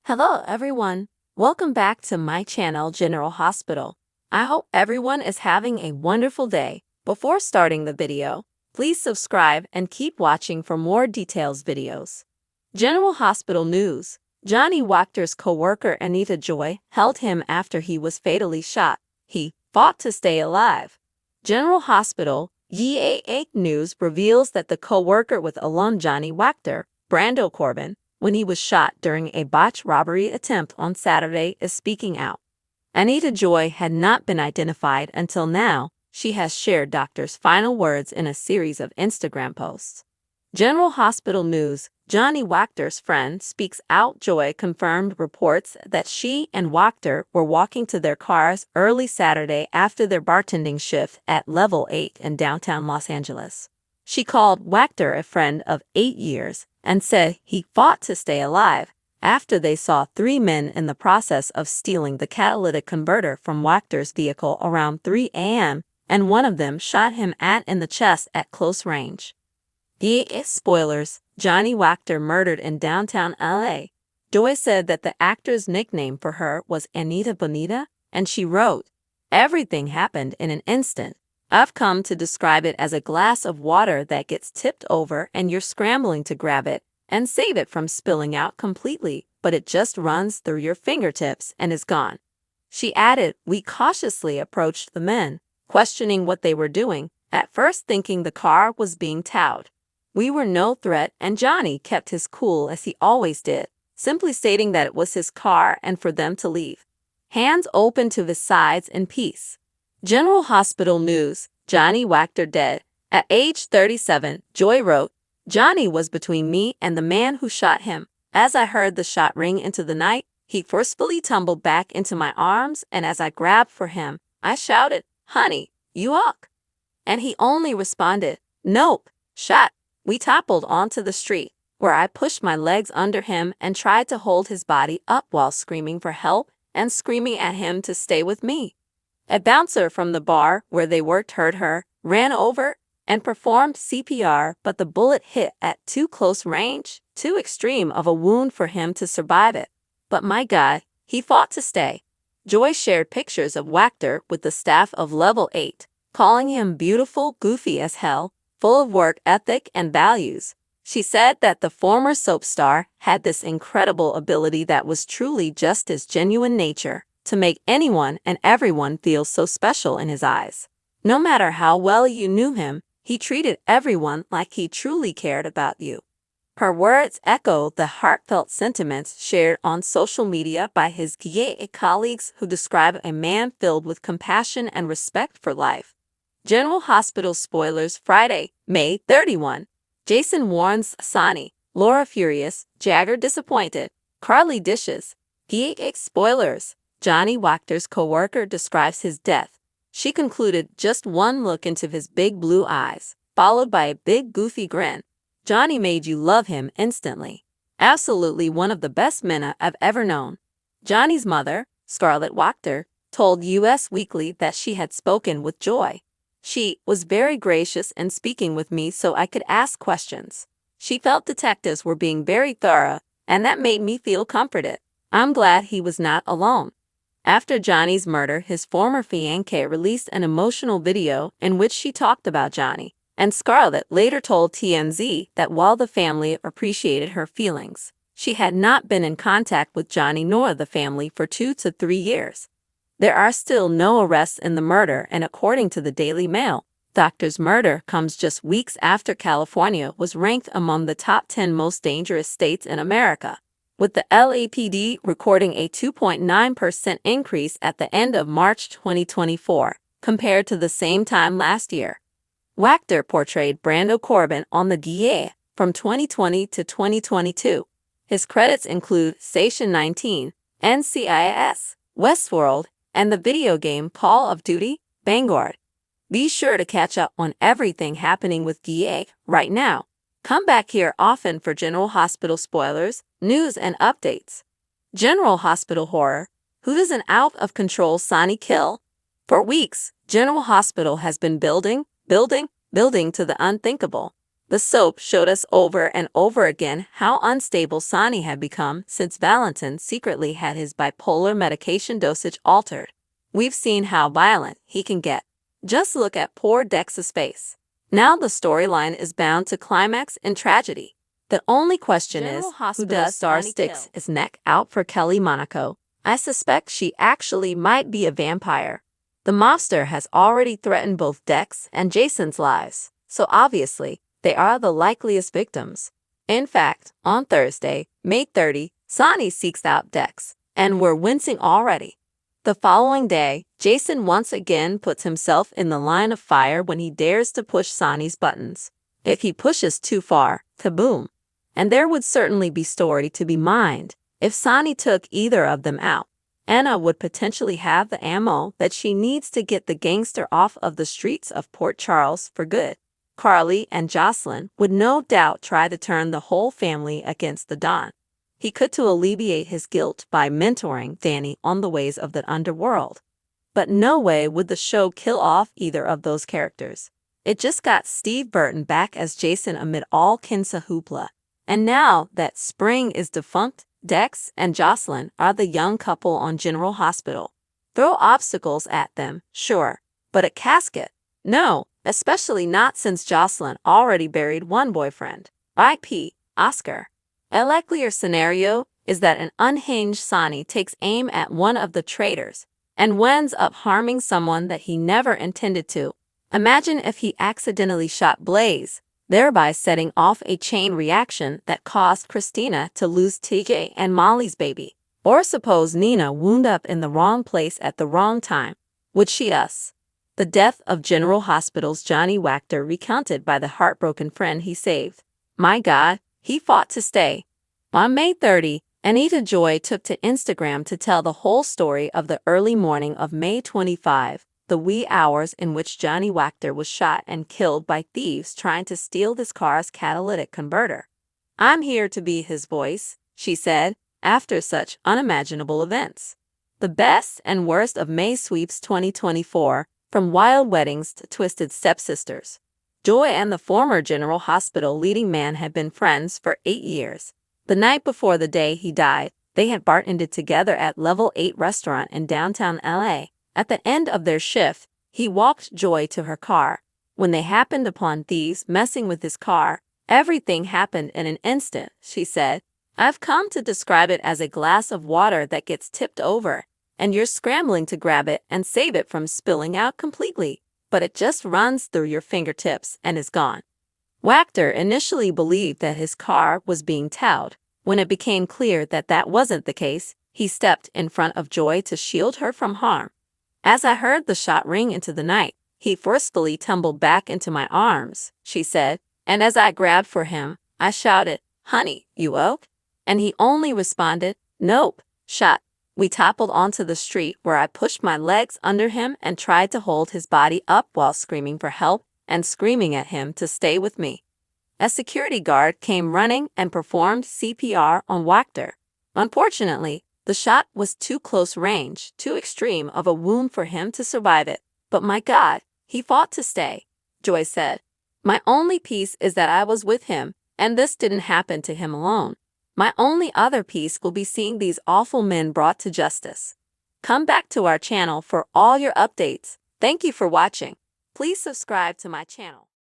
Hello everyone, welcome back to my channel General Hospital. I hope everyone is having a wonderful day. Before starting the video, please subscribe and keep watching for more details videos. General Hospital News. Johnny Wactor's co-worker Anita Joy held him after he was fatally shot. He fought to stay alive. General Hospital GAA News reveals that the co-worker with alum Johnny Wactor, Brando Corbin, when he was shot during a botched robbery attempt on Saturday, is speaking out. Anita Joy had not been identified until now. She has shared doctor's final words in a series of Instagram posts. General Hospital News. Johnny Wactor's friend speaks out. Joy confirmed reports that she and Wactor were walking to their cars early Saturday after their bartending shift at Level 8 in downtown Los Angeles. She called Wactor a friend of 8 years and said he fought to stay alive after they saw 3 men in the process of stealing the catalytic converter from Wactor's vehicle around 3 a.m., and one of them shot him in the chest at close range. Spoilers: Johnny Wactor murdered in downtown LA. Joy said that the actor's nickname for her was Anita Bonita, and she wrote, "Everything happened in an instant. I've come to describe it as a glass of water that gets tipped over and you're scrambling to grab it and save it from spilling out completely, but it just runs through your fingertips and is gone." She added, "We cautiously approached the men, questioning what they were doing, at first thinking the car was being towed. We were no threat, and Johnny kept his cool as he always did, simply stating that it was his car and for them to leave. Hands open to his sides in peace." General Hospital News. Johnny Wactor dead. At age 37, Joy wrote, "Johnny was between me and the man who shot him. As I heard the shot ring into the night, he forcefully tumbled back into my arms, and as I grabbed for him, I shouted, 'Honey, you ok?' And he only responded, 'Nope, shot.' We toppled onto the street, where I pushed my legs under him and tried to hold his body up while screaming for help and screaming at him to stay with me. A bouncer from the bar where they worked heard her, ran over, and performed CPR, but the bullet hit at too close range, too extreme of a wound for him to survive it. But my God, he fought to stay." Joy shared pictures of Wactor with the staff of Level 8, calling him beautiful, goofy as hell, full of work ethic and values. She said that the former soap star had this incredible ability that was truly just his genuine nature, to make anyone and everyone feel so special in his eyes. No matter how well you knew him, he treated everyone like he truly cared about you. Her words echo the heartfelt sentiments shared on social media by his gay colleagues who describe a man filled with compassion and respect for life. General Hospital spoilers. Friday, May 31. Jason warns Sonny, Laura furious, Jagger disappointed, Carly dishes. GA spoilers. Johnny Wactor's co-worker describes his death. She concluded, "Just one look into his big blue eyes, followed by a big goofy grin. Johnny made you love him instantly. Absolutely one of the best men I've ever known." Johnny's mother, Scarlett Wactor, told US Weekly that she had spoken with Joy. "She was very gracious in speaking with me so I could ask questions. She felt detectives were being very thorough, and that made me feel comforted. I'm glad he was not alone." After Johnny's murder, his former fiancée released an emotional video in which she talked about Johnny, and Scarlett later told TMZ that while the family appreciated her feelings, she had not been in contact with Johnny nor the family for 2 to 3 years. There are still no arrests in the murder, and according to the Daily Mail, Doctor's murder comes just weeks after California was ranked among the top 10 most dangerous states in America, with the LAPD recording a 2.9% increase at the end of March 2024 compared to the same time last year. Wactor portrayed Brando Corbin on the DA from 2020 to 2022. His credits include Station 19, NCIS, Westworld, and the video game Call of Duty: Vanguard. Be sure to catch up on everything happening with DA right now. Come back here often for General Hospital spoilers, news, and updates. General Hospital horror. Who does an out-of-control Sonny kill? For weeks, General Hospital has been building to the unthinkable. The soap showed us over and over again how unstable Sonny had become since Valentin secretly had his bipolar medication dosage altered. We've seen how violent he can get. Just look at poor Dex's face. Now the storyline is bound to climax in tragedy. The only question is, who does Star sticks his neck out for Kelly Monaco? I suspect she actually might be a vampire. The mobster has already threatened both Dex and Jason's lives, so obviously, they are the likeliest victims. In fact, on Thursday, May 30, Sonny seeks out Dex, and we're wincing already. The following day, Jason once again puts himself in the line of fire when he dares to push Sonny's buttons. If he pushes too far, kaboom! And there would certainly be story to be mined if Sonny took either of them out. Anna would potentially have the ammo that she needs to get the gangster off of the streets of Port Charles for good. Carly and Jocelyn would no doubt try to turn the whole family against the Don. He could to alleviate his guilt by mentoring Danny on the ways of the underworld. But no way would the show kill off either of those characters. It just got Steve Burton back as Jason amid all Kinsa hoopla. And now that Spring is defunct, Dex and Jocelyn are the young couple on General Hospital. Throw obstacles at them, sure, but a casket? No, especially not since Jocelyn already buried one boyfriend. R.I.P. Oscar. A likelier scenario is that an unhinged Sonny takes aim at one of the traitors and winds up harming someone that he never intended to. Imagine if he accidentally shot Blaze, thereby setting off a chain reaction that caused Christina to lose TJ and Molly's baby. Or suppose Nina wound up in the wrong place at the wrong time. Would she us? The death of General Hospital's Johnny Wactor recounted by the heartbroken friend he saved. My God, he fought to stay. On May 30, Anita Joy took to Instagram to tell the whole story of the early morning of May 25, the wee hours in which Johnny Wactor was shot and killed by thieves trying to steal this car's catalytic converter. I'm here to be his voice, she said, after such unimaginable events. The best and worst of May sweeps 2024, from wild weddings to twisted stepsisters. Joy and the former General Hospital leading man had been friends for 8 years. The night before the day he died, they had bartended together at Level 8 restaurant in downtown LA. At the end of their shift, he walked Joy to her car. When they happened upon thieves messing with his car, everything happened in an instant, she said. I've come to describe it as a glass of water that gets tipped over, and you're scrambling to grab it and save it from spilling out completely, but it just runs through your fingertips and is gone. Wactor initially believed that his car was being towed. When it became clear that that wasn't the case, he stepped in front of Joy to shield her from harm. As I heard the shot ring into the night, he forcefully tumbled back into my arms, she said, and as I grabbed for him, I shouted, "Honey, you woke?" And he only responded, "Nope, shot." We toppled onto the street where I pushed my legs under him and tried to hold his body up while screaming for help and screaming at him to stay with me. A security guard came running and performed CPR on Wactor. Unfortunately, the shot was too close range, too extreme of a wound for him to survive it. But my God, he fought to stay, Joy said. My only peace is that I was with him, and this didn't happen to him alone. My only other peace will be seeing these awful men brought to justice. Come back to our channel for all your updates. Thank you for watching. Please subscribe to my channel.